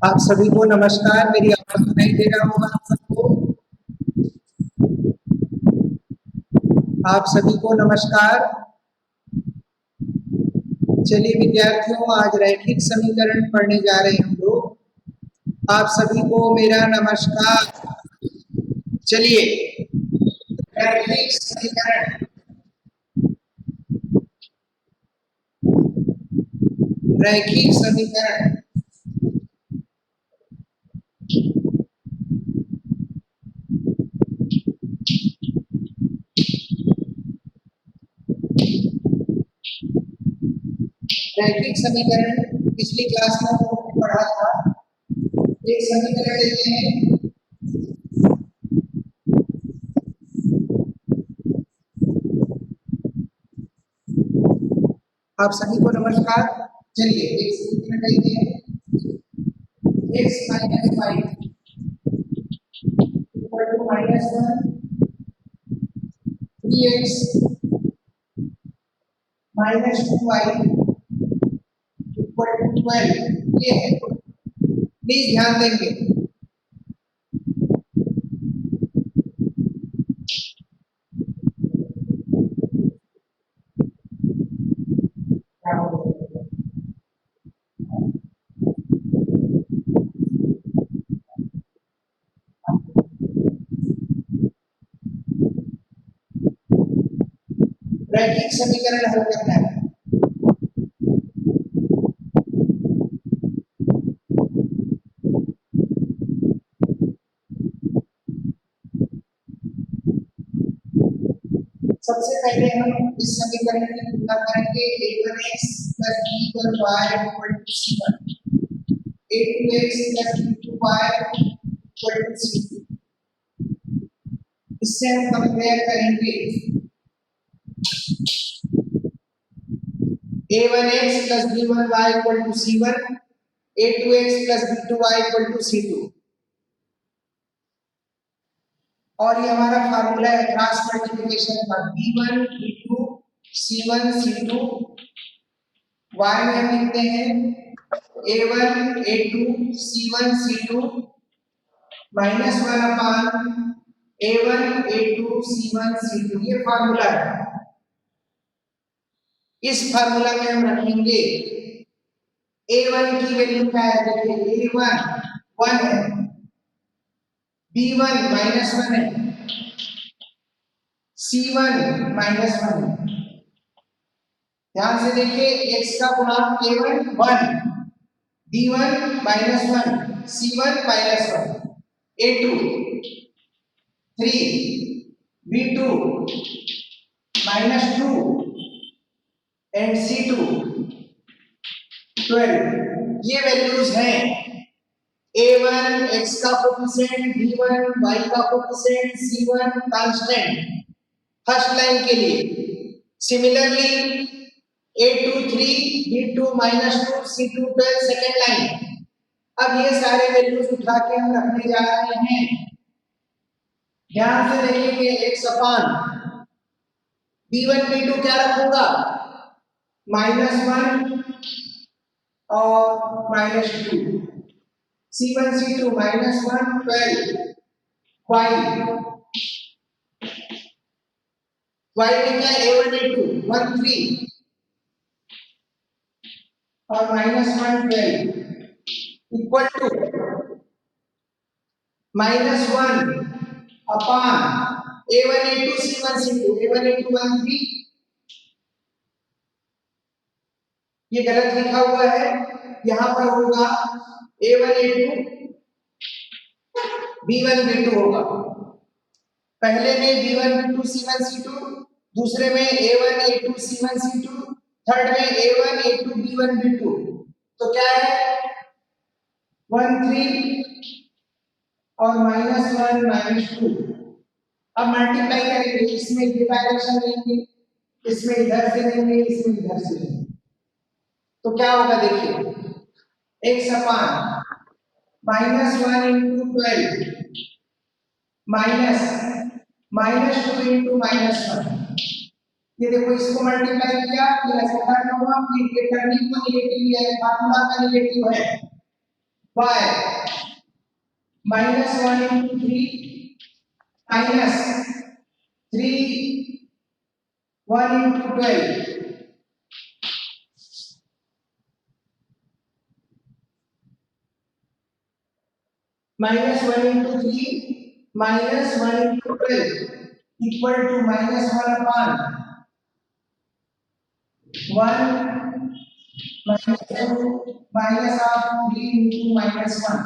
आप सभी को नमस्कार। मेरी आवाज सुनाई दे रहा होगा आप सबको। आप सभी को नमस्कार। चलिए विद्यार्थियों, आज रैखिक समीकरण पढ़ने जा रहे हैं हम लोग। आप सभी को मेरा नमस्कार। चलिए, रैखिक समीकरण, रैखिक समीकरण। रैखिक समीकरण पिछली क्लास में हमने पढ़ा था। एक समीकरण लेते हैं। आप सभी को नमस्कार। चलिए एक समीकरण लेते हैं। x minus y equal to -1, 3x minus 2y equal to 12। ये है, प्लीज ध्यान देंगे। रैखिक समीकरण हल करना है। सबसे पहले हम इस समीकरण की तुलना करेंगे। a1x plus b1y equal to c1, a2x plus b2y equal to c2। इससे हम कंपेयर करेंगे a1x plus b1y equal to c1, a2x plus b2y equal to c2। और ये हमारा फार्मूला है क्रॉस मल्टीप्लिकेशन का, b1 b2 c1 c2। y में हम लिखते हैं a1 a2 c1 c2 minus 1 अपान a1 a2 c1 c2। ये फार्मूला है। इस फार्मूला में हम रखेंगे a1 की वैल्यू क्या है। देखिए a1 1 है, b1 -1 है, c1 -1 है। ध्यान से देखिए, x का गुणांक a1 1, b1 -1, c1 -1, a2 3, b2 -2 and c2 12। ये वैल्यूज हैं। a1 x का कोफिशिएंट, b1 y का coefficient, c1 constant first line के लिए। Similarly a2 3, b2 -2, c2 12 second line. अब ये सारे वैल्यूज उठा के हम रखने जा रहे हैं। ध्यान से देखिए कि x अपान b1 b2 क्या रखूंगा, -1 और -2, c1 c2 -1 12, y लिखा है a1 a2 1 3 और -1 12 equal to -1 upon a1 a2 c1 c2, a1 a2 1 3। ये गलत लिखा हुआ है, यहां पर होगा a1 a2 b1 b2 होगा। पहले में b1 b2 c1 c2, दूसरे में a1 a2 c1 c2, third में a1 a2 b1 b2। तो क्या है 1 3 और -1 -2। अब मल्टीप्लाई करेंगे, इसमें ये डायरेक्शन लेंगे, इसमें इधर से लेंगे, इसमें इधर से लेंगे। तो क्या होगा देखिए, x अपान -1 into 12 -2 into -1। ये देखो, इसको मल्टीप्लाई किया, फिर ऐसा करना हुआ, फिर ये टर्निंग को निगेटिव लिया है, फार्मूला का निगेटिव है। y minus 1 into 3 minus 3 1 into 12 minus 1 into 3 minus 1 into 12 equal to minus 1 upon 1 minus 2 minus of 3 into minus 1.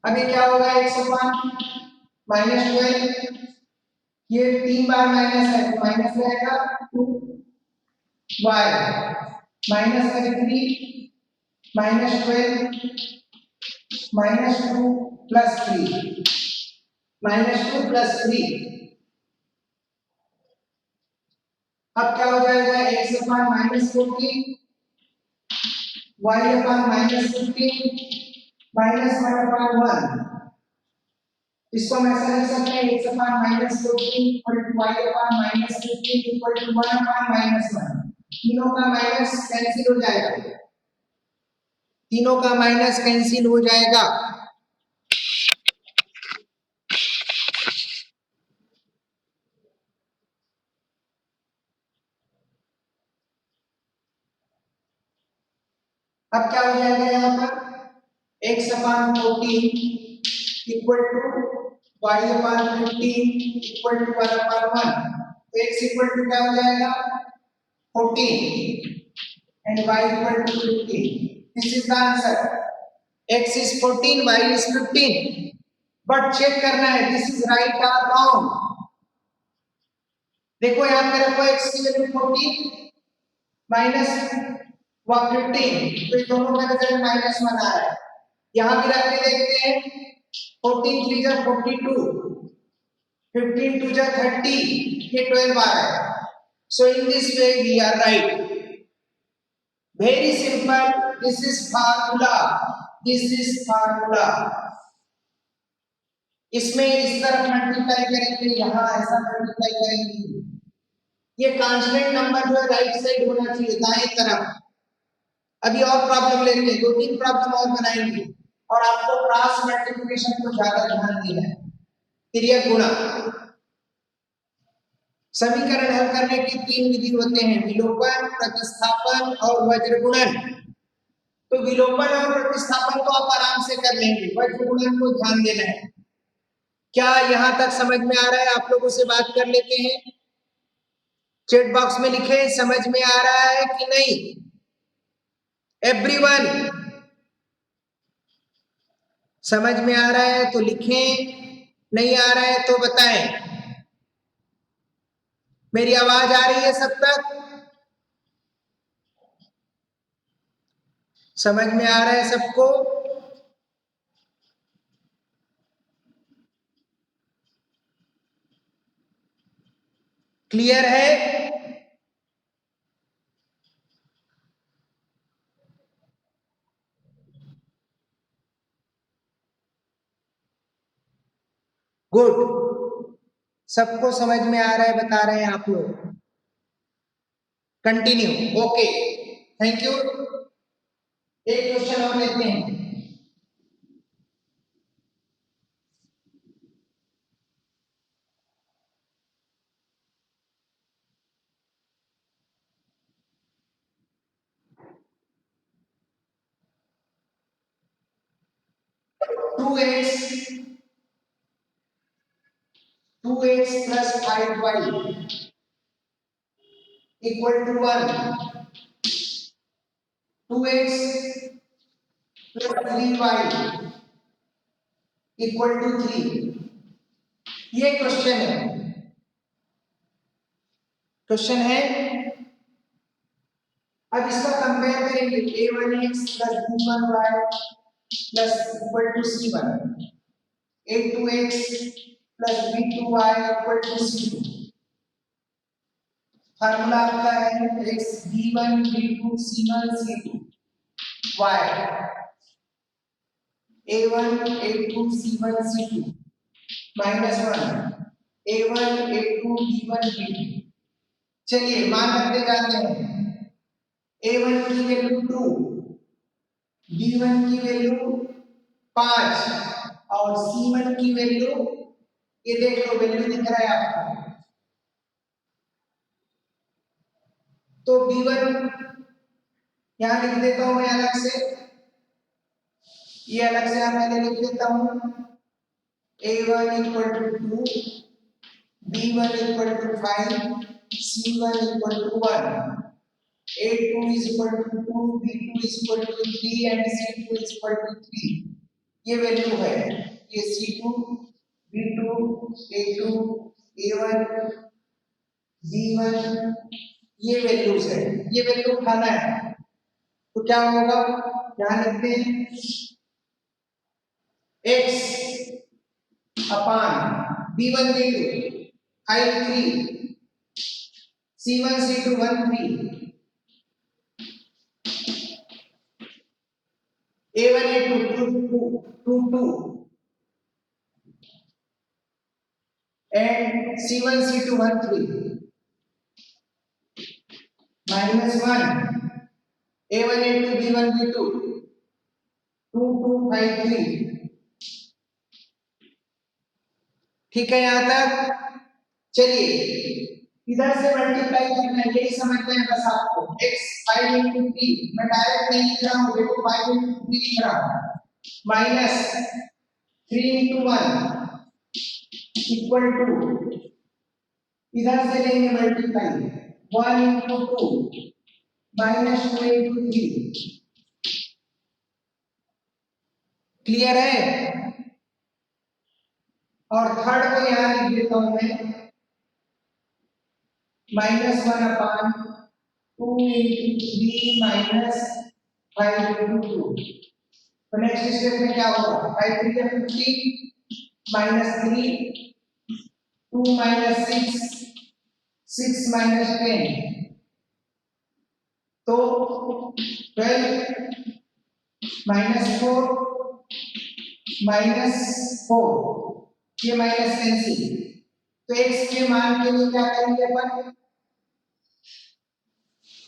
अभी क्या होगा 1 upon minus 12 ये 3 बार माइनस है तो माइनस रहेगा 2 y माइनस करें 3 minus 12 minus 2 plus 3 minus 2 plus 3 अब क्या हो जाएगा x upon minus 14 y upon minus 15 minus 1 upon 1 इसको हम ऐसा लिख सकते हैं x upon minus 14 equal to y upon minus 15 equal to 1 upon minus 1 तीनों का माइनस कैंसिल हो जाएगा तीनों का माइनस कैंसिल हो जाएगा अब क्या हो जाएगा यहाँ पर x upon 14 equal to y upon 15 equal to 1 upon 1 तो x equal to क्या हो जाएगा 14 and y equal to 15 this is the answer x is 14 y is 15 but check करना है this is right or wrong देखो यहाँ पे रखो x की वैल्यू 14 माइनस 15 तो ये दोनों का रिजल्ट माइनस 1 आ रहा है यहाँ भी रख के देखते हैं 14 3 जा 42 15 2 जा 30 ये 12 आ रहा है so in this way we are right very simple this is formula इसमें इस तरफ मल्टीप्लाई करेंगे यहाँ ऐसा मल्टीप्लाई करेंगे ये कांस्टेंट नंबर जो है राइट साइड होना चाहिए दाएं तरफ अभी और प्रॉब्लम लेते हैं 2-3 प्रॉब्लम और बनाएंगे और आपको क्रॉस मल्टीप्लिकेशन को ज्यादा ध्यान देना है तिर्यक गुणा समीकरण हल करने की 3 विधि होते हैं विलोपन प्रतिस्थापन और वज्र गुणन तो विलोपन और प्रतिस्थापन तो आप आराम से कर लेंगे वज्र गुणन को ध्यान देना है क्या यहां तक समझ में आ रहा है आप लोगों से बात कर लेते हैं चैट बॉक्स में लिखें समझ में आ रहा है कि नहीं एवरीवन समझ में आ रहा है तो लिखें नहीं आ रहा है तो बताएं मेरी आवाज आ रही है सब तक समझ में आ रहा है सबको क्लियर है गुड सबको समझ में आ रहा है बता रहे हैं आप लोग कंटिन्यू ओके थैंक यू एक क्वेश्चन और लेते हैं 2x plus 5y equal to 1 2x plus 3y equal to 3 ये क्वेश्चन है अब इसका कंपेयर करेंगे a1x plus b1y plus equal to c1 a2x plus b2y equal to c2 formula आपका है x b1 b2 c1 c2 y a1 a2 c1 c2 minus 1 a1 a2 b1 b2 चलिए मान रखते जाते हैं A1 की value 2, B1 की value 5 और C1 की वैल्यू, ये देख लो वैल्यू दिख रहा है आपको। तो B1 यहां लिख देता हूं मैं अलग से, ये अलग से मैं लिख देता हूं। A1 equal to 2, B1 equal to 5, C1 equal to 1, A2 is equal to 2, B2 is equal to 3 and C2 is equal to 3। ये वैल्यू है, ये C2, B2, A2, A1, B1, ये वैल्यूज है, ये वैल्यू उठाना है। तो क्या होगा, यहां लिखते हैं x upon B1 B2 5 3, C1 C2 1 3, A1 A2 2 2 2 and C1 C2 1 3 minus 1 A1 A2 B1 B2 2 2 5 3। ठीक है यहां तक। चलिए इधर से मल्टीप्लाई करना है, यही समझते हैं बस आपको। x 5 into 3 मैं डायरेक्ट नहीं लिख रहा हूं, देखो 5 into 3 लिख रहा हूं, माइनस 3 into 1 इक्वल टू, इधर से लेंगे multiply 1 into 2 minus 2 into 3। Clear है। और थर्ड को यहां लिख देता हूं मैं, माइनस 1 अपान 2 into 3 माइनस 5 into 2। तो नेक्स्ट स्टेप में क्या होगा, 5 3 या 50 माइनस 3 2 माइनस 6 6 माइनस 10, तो 12 माइनस 4 माइनस 4, ये माइनस कैंसिल। तो x के मान के लिए क्या करेंगे अपन,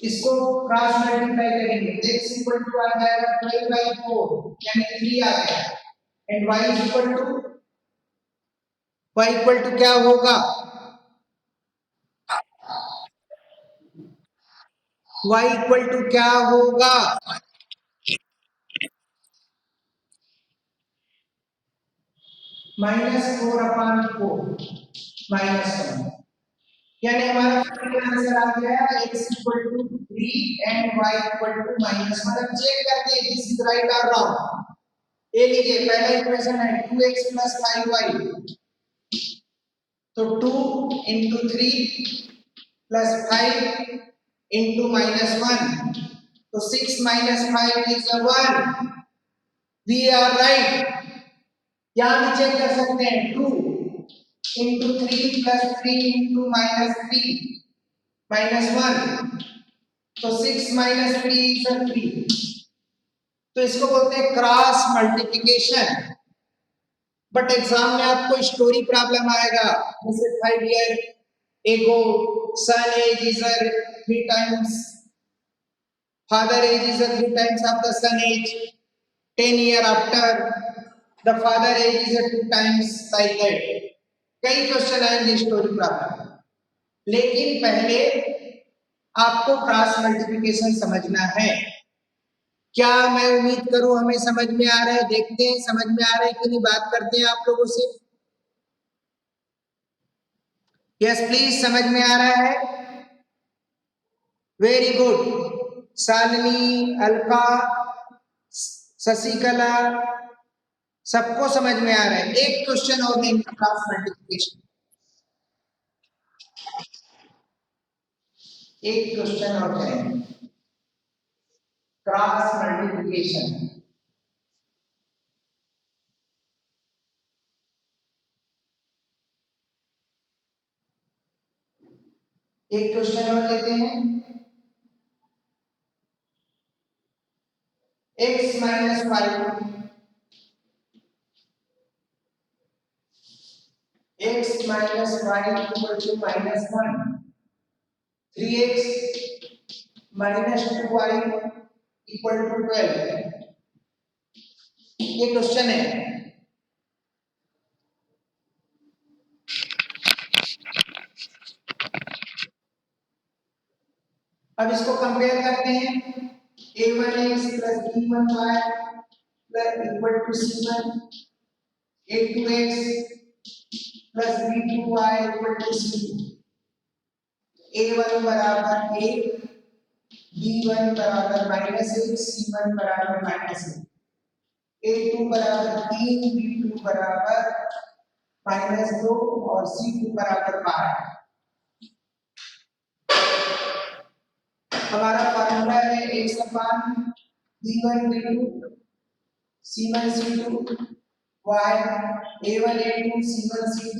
इसको क्रॉस मल्टीप्लाई करेंगे, x इक्वल टू आ जाएगा 12/4 यानी 3 आ गया, एंड y इक्वल टू क्या होगा, y इक्वल टू क्या होगा, -4/4 -1, यानी हमारा फाइनल आंसर आ गया x equal to 3 and y equal to -1। अब चेक करते हैं दिस इज राइट और रॉन्ग। ये लीजिए पहला इक्वेशन है 2x 5y, तो 2 into 3 plus 5 into -1, तो 6 minus 5 is a 1। We are right। यहाँ भी चेक कर सकते हैं, 2 into 3 plus 3 into -3 -1, तो 6 minus 3 is a 3। तो इसको बोलते हैं क्रॉस मल्टीप्लिकेशन। बट एग्जाम में आपको स्टोरी प्रॉब्लम आएगा, जैसे 5 years ago son age is a 3 times, father age is a 3 times of the son age, 10 year after the father age is a 2 times, like that कई question आएंगे story problem. लेकिन पहले आपको cross multiplication समझना है। क्या मैं उम्मीद करूं हमें समझ में आ रहा है, देखते हैं समझ में आ रहा है कि नहीं, बात करते हैं आप लोगों से। यस प्लीज, समझ में आ रहा है, very good. Shalini, Alpha, Shashikala, सबको समझ में आ रहा है। एक क्वेश्चन और लेंगे क्रॉस मल्टीप्लिकेशन, एक क्वेश्चन और करेंगे क्रॉस मल्टीप्लिकेशन। एक क्वेश्चन और लेते हैं, x minus 5 x minus 5 equal to -1, 3x -2y equal to 12। ये क्वेश्चन है। अब इसको कंपेयर करते हैं। a1x plus b1y plus equal to c1, a2x plus b2y equal to c2। a1 बराबर 8, b1 बराबर -1, c1 बराबर -1, a2 बराबर 3, b2 बराबर -2 और c2 बराबर 12। हमारा फॉर्मूला है x अपान b1 b2 c1 c2 y a1 a2 c1 c2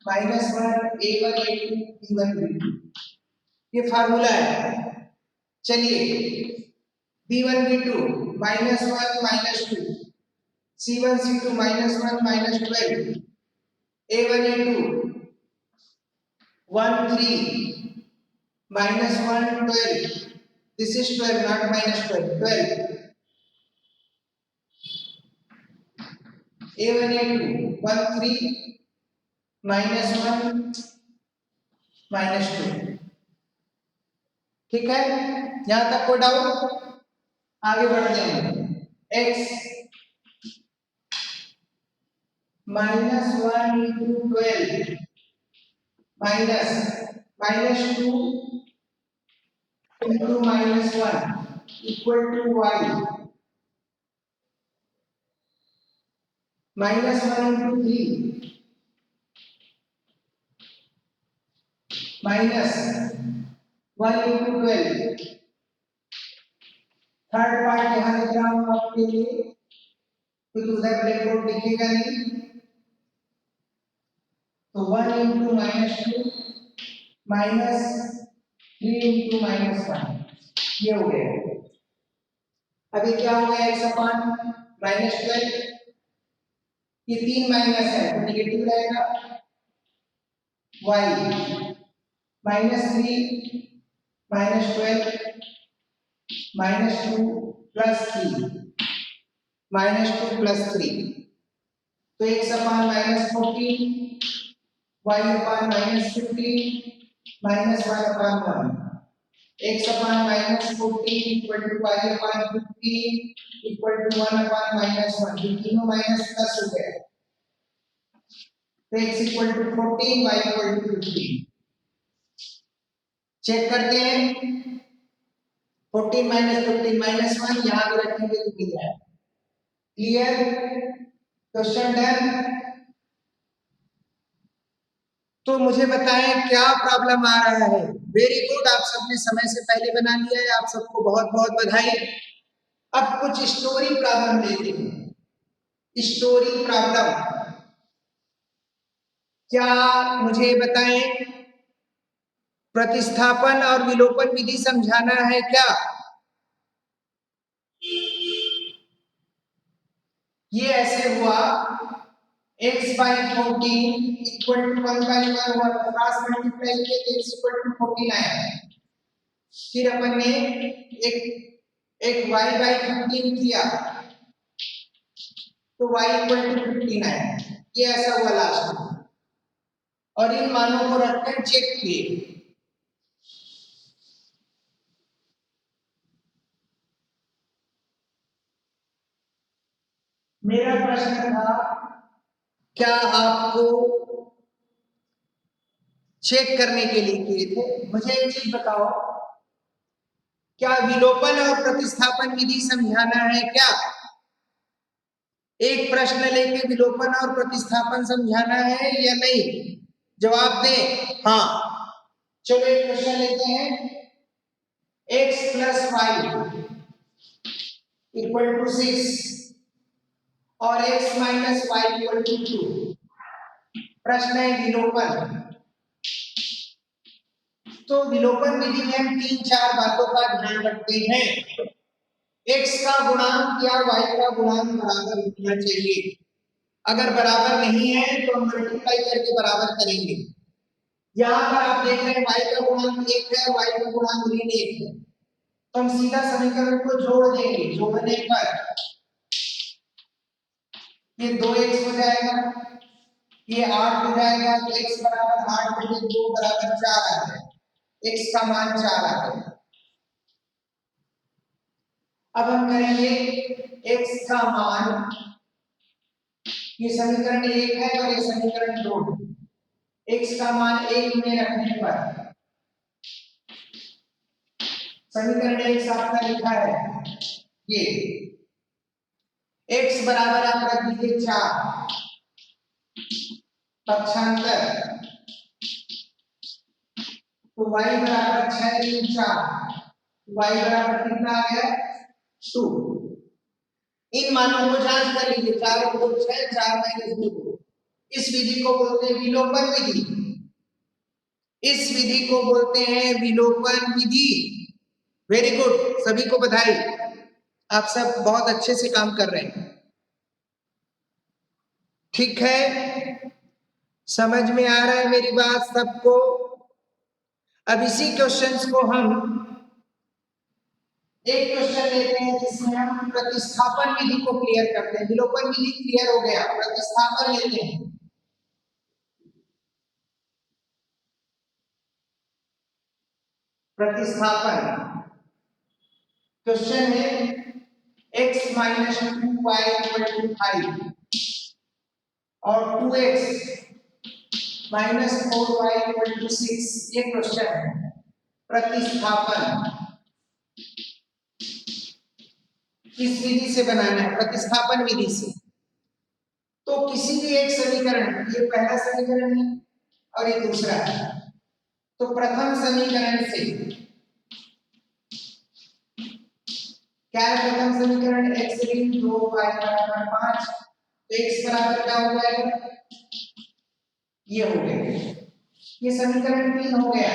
-1 a1 a2 b1 b2। ये फार्मूला है। चलिए b1 b2 -1 -2 c1 c2 -1 -12 a1 a2 1 3 -1 12। This is 12 not -12 12 a1 a2 1 3 -1 -2। ठीक है, यहां तक कोई डाउट? आगे बढ़ते हैं। x -1 into 12 minus -2 into -1 equal to y -1 into 3 minus 1 into 12। Third part यहां लिख रहा हूं आपके लिए, क्योंकि उधर ब्लैक बोर्ड दिखेगा नहीं। तो 1 into -2 minus 3 into -1 ये हो गया। अभी क्या हो गया x अपान -12, ये 3 माइनस है तो निगेटिव रहेगा। y -3 -12 -2 +3 -2 +3 तो x upon -14 y upon -15 -1 upon 1 x upon -14 इक्वल टू y अपान 15 इक्वल टू 1 अपान -1। ये तीनों माइनस प्लस हो गए तो x equal to 14 y equal to 15। Check करते हैं। 14 -15 -1 यहां भी रखेंगे तो मिल जाएगा। क्लियर? Question done. तो मुझे बताएं क्या प्रॉब्लम आ रहा है। वेरी गुड, आप सबने समय से पहले बना लिया है, आप सबको बहुत बहुत बधाई। अब कुछ स्टोरी प्रॉब्लम लेते हैं। स्टोरी प्रॉब्लम क्या मुझे बताएं, प्रतिस्थापन और विलोपन विधि समझाना है क्या? ये ऐसे हुआ x/14 इक्वल टू 1/1 हुआ, क्रॉस मल्टीप्लाई किए तो x इक्वल टू 14 आया। फिर अपन ने एक y/15 किया तो y इक्वल टू 15 आया। ये ऐसा हुआ लास्ट में, और इन मानों को रखकर चेक किए। मेरा प्रश्न था क्या आपको चेक करने के लिए किए थे। मुझे एक चीज बताओ, क्या विलोपन और प्रतिस्थापन विधि समझाना है क्या? एक प्रश्न लेके विलोपन और प्रतिस्थापन समझाना है या नहीं? जवाब दें हाँ। चलो एक क्वेश्चन लेते हैं। x + y = 6 और x - y = 2। प्रश्न है विलोपन। तो विलोपन विधि में हम 3-4 बातों का ध्यान रखते हैं। x का गुणांक या y का गुणांक बराबर होना चाहिए। अगर बराबर नहीं है तो हम मल्टीप्लाई करके बराबर करेंगे। यहाँ पर आप देख रहे हैं y का गुणांक 1 है, y का गुणांक ऋण 1 है, तो हम सीधा समीकरण को जोड़ देंगे। जोड़ने पर ये 2x हो जाएगा, ये 8 हो जाएगा, तो x बराबर 8 बटे 2 बराबर 4 आ जाएगा, x का मान 4 आ जाएगा। अब हम करेंगे x का मान, ये समीकरण 1 है और ये समीकरण 2 है। x का मान 1 में रखने पर समीकरण 1 आपका लिखा है ये x बराबर आप रख दीजिए 4, पक्षांतर तो y बराबर 6 ऋण 4, y बराबर कितना आ गया 2। इन मानों को जांच कर लीजिए, 4 और 2 6, 4 - 2। इस विधि को बोलते हैं विलोपन विधि। इस विधि को बोलते हैं विलोपन विधि। वेरी गुड, सभी को बधाई, आप सब बहुत अच्छे से काम कर रहे हैं। ठीक है, समझ में आ रहा है मेरी बात सबको? अब इसी क्वेश्चंस को हम एक क्वेश्चन लेते हैं जिसमें हम प्रतिस्थापन विधि को क्लियर करते हैं। विलोपन विधि क्लियर हो गया, प्रतिस्थापन लेते हैं। प्रतिस्थापन क्वेश्चन है x - 2y = 5 और 2x - 4y = 6, ये क्वेश्चन है। प्रतिस्थापन किस विधि से बनाना है? प्रतिस्थापन विधि से। तो किसी भी एक समीकरण, ये पहला समीकरण है और ये दूसरा है, तो प्रथम समीकरण से क्या है? प्रथम समीकरण x ऋण 2y बराबर 5, तो x बराबर क्या हो जाएगा? ये हो गया, ये समीकरण 3 हो गया।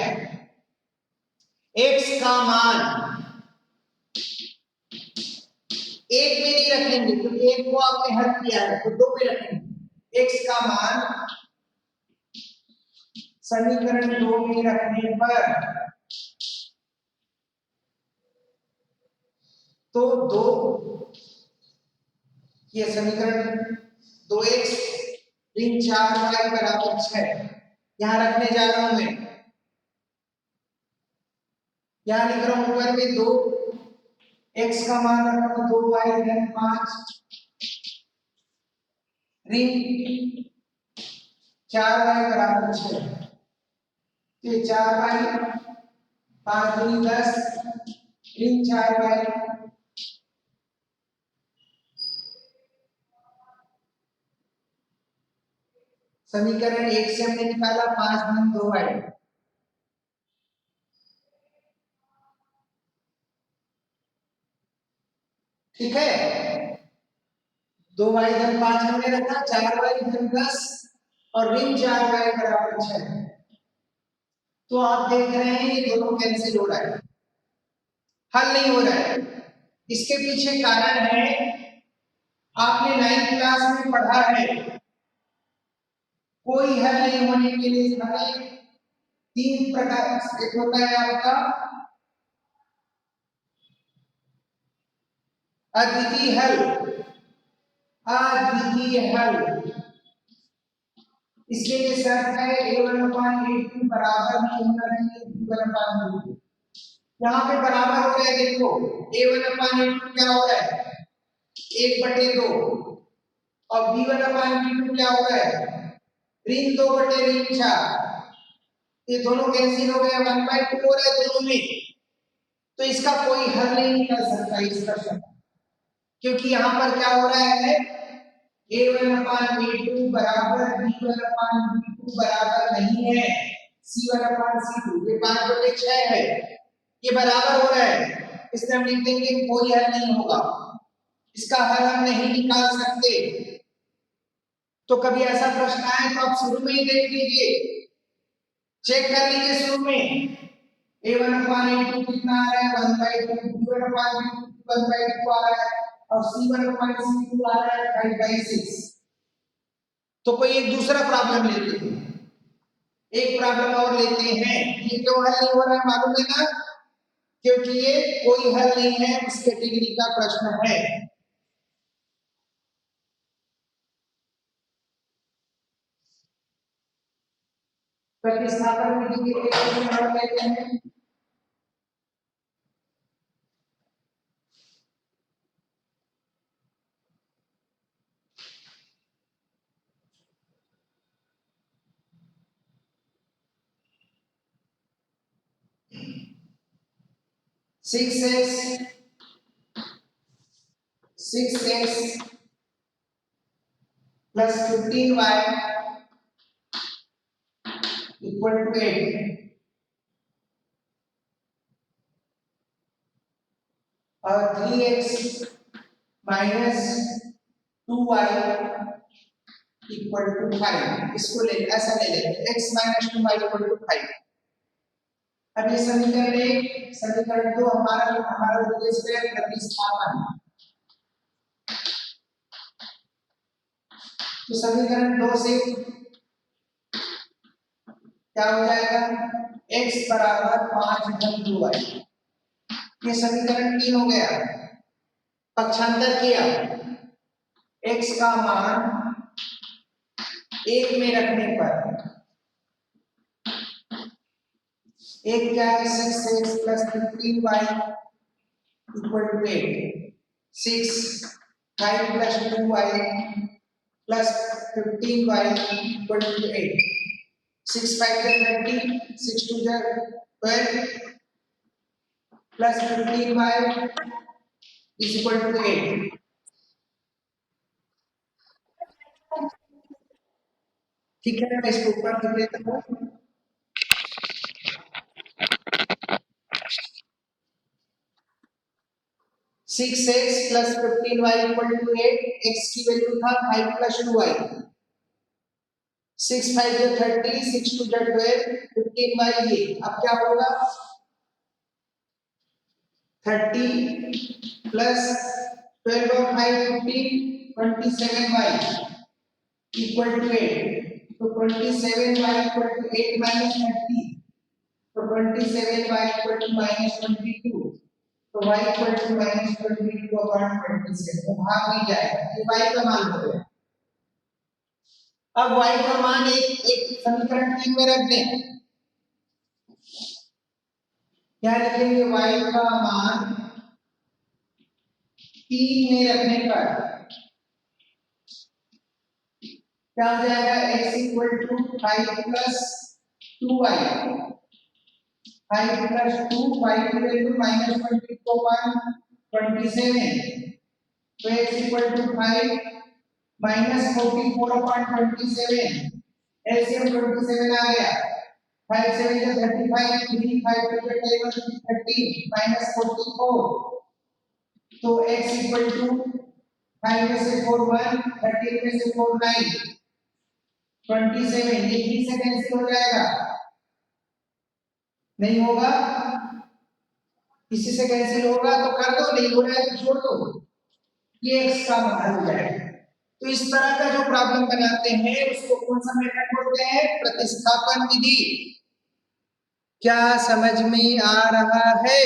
x का मान एक में नहीं रखेंगे क्योंकि एक को आपने हल किया है, तो 2 में रखेंगे। x का मान समीकरण 2 में रखने पर तो 2, ये समीकरण 2x ऋण 4y बराबर 6 यहां रखने जा रहा हूं मैं। यहां लिख रहा हूं ऊपर में 2, x का मान रख रहा हूं 2y धन 5 ऋण 4y बराबर 6, ये 4y 5 दूनी 10 ऋण 4y समीकरण 1 से हमने निकाला 5 धन 2y, ठीक है। 2y धन 5 हमने रखा, 4y धन 10 और ऋण 4y बराबर 6। तो आप देख रहे हैं ये दोनों कैंसिल हो रहा है, हल नहीं हो रहा है। इसके पीछे कारण है, आपने 9th क्लास में पढ़ा है, कोई हल नहीं होने के लिए हमें 3 प्रकार, एक होता है आपका अद्वितीय हल, अद्वितीय हल। इसके लिए शर्त है a1/a2 बराबर नहीं होना चाहिए b1/b2। यहाँ पे बराबर हो रहा है, देखो a1/a2 क्या हो रहा है 1/2 और b1/b2 क्या हो रहा है ऋण 2/4। ये दोनों कैंसिल हो गए, 1/2 हो रहा है दोनों में, तो इसका कोई हल नहीं निकल सकता इस प्रश्न का, क्योंकि यहाँ पर क्या हो रहा है a1/a2 बराबर b1/b2 बराबर नहीं है c1/c2, ये 5/6 है, ये बराबर हो रहा है, इसलिए हम लिख देंगे कोई हल नहीं होगा, इसका हल हम नहीं निकाल सकते। तो कभी ऐसा प्रश्न आए तो आप शुरू में ही देख लीजिए, चेक कर लीजिए शुरू में a1/a2 कितना आ रहा है 1/2, b1/b2 1/2 आ रहा है और c1/c2 आ रहा है 5/6। तो कोई एक दूसरा प्रॉब्लम लेते हैं, एक प्रॉब्लम और लेते हैं। ये क्यों हल नहीं हो रहा है मालूम है ना? क्योंकि ये कोई हल नहीं है, उस कैटेगरी का प्रश्न है। प्रतिस्थापन विधि के एक प्रश्न और लेते हैं। Six x plus 15y equal to 8 और 3x minus 2y equal to 5। इसको ले ऐसा ले लेते x minus 2y equal to 5। अब ये समीकरण एक, समीकरण दो हमारा उद्देश्य है प्रतिस्थापन। तो समीकरण दो से क्या हो जाएगा? x बराबर 5 धन 2y। ये समीकरण 3 हो गया। पक्षांतर किया, x का मान 1 में रखने पर एक क्या है? 6x plus 15y equal to 8। 6 5 plus 2y plus 15y equal to 8। 6 5 जा 30, 6 2 जा 12 plus 15y is equal to 8। ठीक है, मैं इसको ऊपर लिख लेता हूँ। 6x plus 15y equal to 8। x की वैल्यू था 5 प्लस 2y। 6 5 जा 30, 6 2 जा 12, 15y ये। अब क्या होगा? 30 प्लस 12 और 5 15, 27y इक्वल टू 8। तो 27y इक्वल टू 8 माइनस 30। तो 27y इक्वल टू माइनस 22। तो y equal to minus 22 upon 27। तो भाग नहीं जाएगा, ये y का मान हो गया। अब y का मान एक समीकरण 3 में रख दें। क्या लिखेंगे? y का मान 3 में रखने पर क्या हो जाएगा? x equal to 5 plus 2y। 5 plus 2, y की वैल्यू माइनस 22 अपॉन 27। तो x equal to 5 minus 44 upon 27। LCM 27 आ गया। 5 7 जा 35, 3 5 2 जा 10, 30 माइनस 44। तो x इक्वल टू 5 में से 4 1, 13 में से 4 9, 27। ये 3 से कैंसिल हो जाएगा? नहीं होगा? किसी से कैंसिल होगा तो कर दो, नहीं हो रहा है तो छोड़ दो। ये x का मान हो जाएगा। तो इस तरह का जो प्रॉब्लम बनाते हैं उसको कौन सा मेथड बोलते हैं? प्रतिस्थापन विधि। क्या समझ में आ रहा है?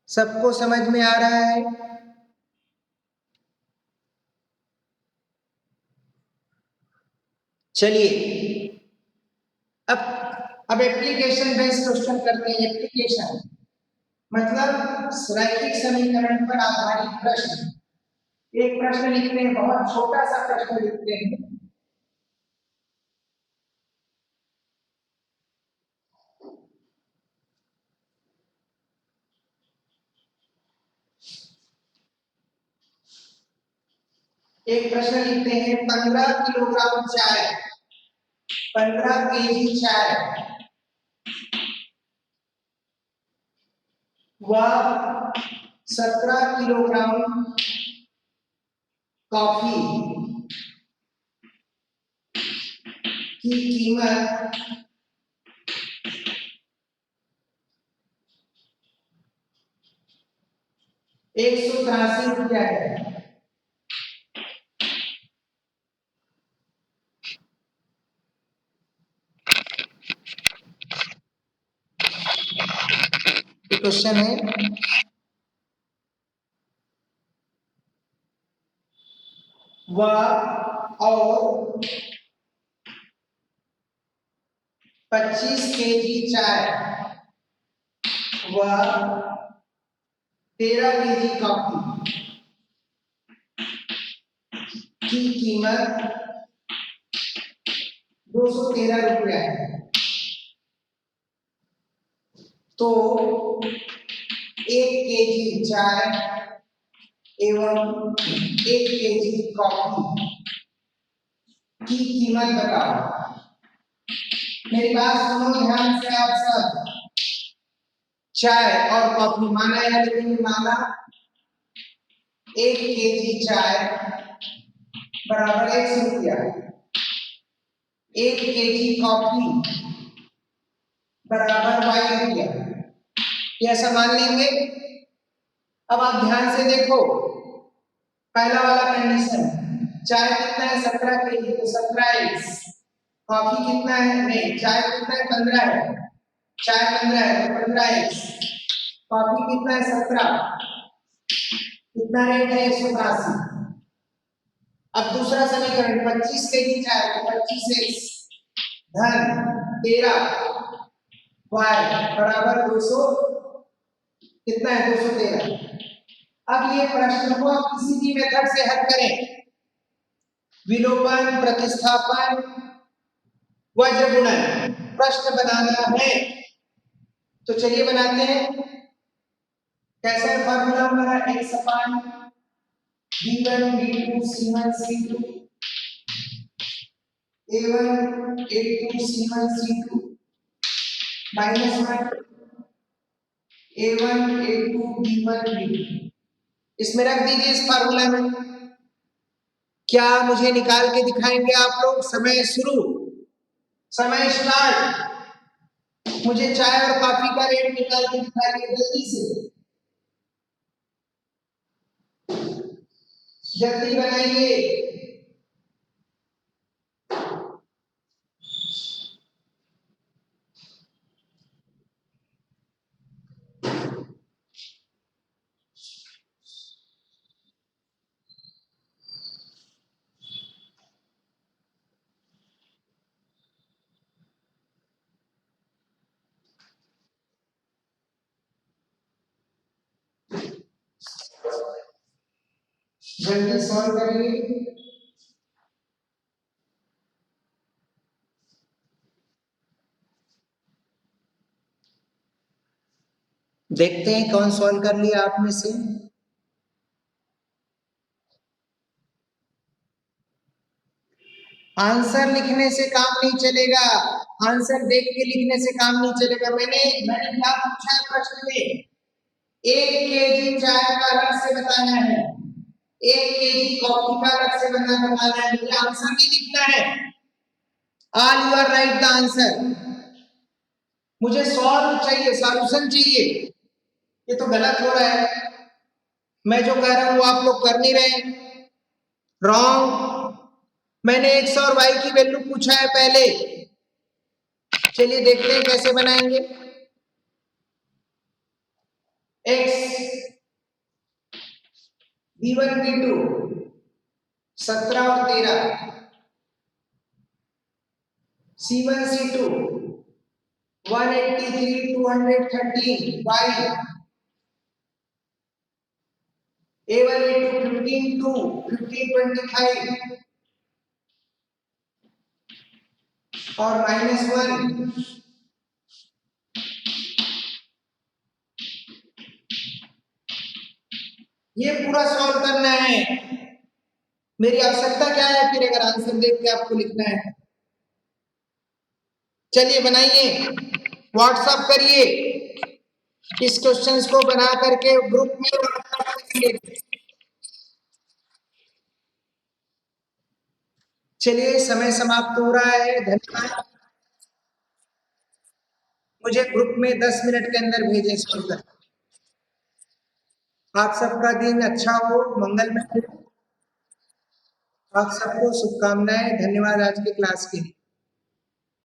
सबको समझ में आ रहा है? चलिए अब एप्लीकेशन बेस्ड क्वेश्चन करते हैं। एप्लीकेशन मतलब रैखिक समीकरण पर आधारित प्रश्न। एक प्रश्न लिखते हैं, बहुत छोटा सा प्रश्न लिखते हैं। एक प्रश्न लिखते हैं, 15 किलोग्राम चाय, 15 केजी चाय व 17 किलोग्राम कॉफी की कीमत 183 रुपया है। क्वेश्चन है, वह और 25 केजी चाय व 13 केजी कॉफी की कीमत 213 रुपया है। तो 1 केजी चाय एवं 1 केजी कॉफी की कीमत बताओ। मेरी बात सुनो ध्यान से आप सब। चाय और कॉफी माना या नहीं माना? 1 केजी चाय बराबर 100 रुपया, 1 केजी कॉफी बराबर 22 रुपया, ये ऐसा मान लेंगे। अब आप ध्यान से देखो, पहला वाला कंडीशन, चाय कितना है 17 केजी, तो 17x, कॉफी कितना है, नहीं चाय कितना है 15 है, चाय 15 है तो 15x, कॉफी कितना है 17, कितना रेट है 182। अब दूसरा समीकरण 25 केजी चाय तो 25x धन 13 y बराबर 200, कितना है 213। अब ये प्रश्न को आप किसी भी मेथड से हल करें, विलोपन, प्रतिस्थापन, वज्र गुणन, प्रश्न बनाना है तो चलिए बनाते हैं। कैसा है फॉर्मूला हमारा, x अपान b1 b2 c1 c2 a1 a2 c1 c2 minus 1 a1 a2 b1 b2, इसमें रख दीजिए इस फार्मूला में। क्या मुझे निकाल के दिखाएंगे आप लोग? समय शुरू, समय स्टार्ट। मुझे चाय और कॉफी का रेट निकाल के दिखाइए जल्दी से, जल्दी बनाइए। जल्दी सॉल्व करिए। देखते हैं कौन सॉल्व कर लिया आप में से। आंसर लिखने से काम नहीं चलेगा, आंसर देख के लिखने से काम नहीं चलेगा। मैंने क्या पूछा है प्रश्न में? 1 केजी चाय का अलग से बताना है, 1 केजी कॉफी का अलग से बताना है, मुझे आंसर नहीं लिखना है। All you are write the answer, मुझे सॉल्व चाहिए, सॉल्यूशन चाहिए। ये तो गलत हो रहा है, मैं जो कह रहा हूं वो आप लोग कर नहीं रहे, रॉन्ग। मैंने x और y की वैल्यू पूछा है पहले, चलिए देखते हैं कैसे बनाएंगे। x b1 b2 17 और 13, c1 c2 183 213 y a1 a2 15 2 15 25 और -1। ये पूरा सॉल्व करना है। मेरी आवश्यकता क्या है फिर अगर आंसर देख के आपको लिखना है? चलिए बनाइए, व्हाट्सएप करिए, इस क्वेश्चंस को बना करके ग्रुप में व्हाट्सएप करिए। चलिए समय समाप्त हो रहा है, धन्यवाद। मुझे ग्रुप में 10 मिनट के अंदर भेजें सुनकर। आप सबका दिन अच्छा हो, मंगलमय हो। आप सबको शुभकामनाएं, धन्यवाद आज की क्लास के लिए।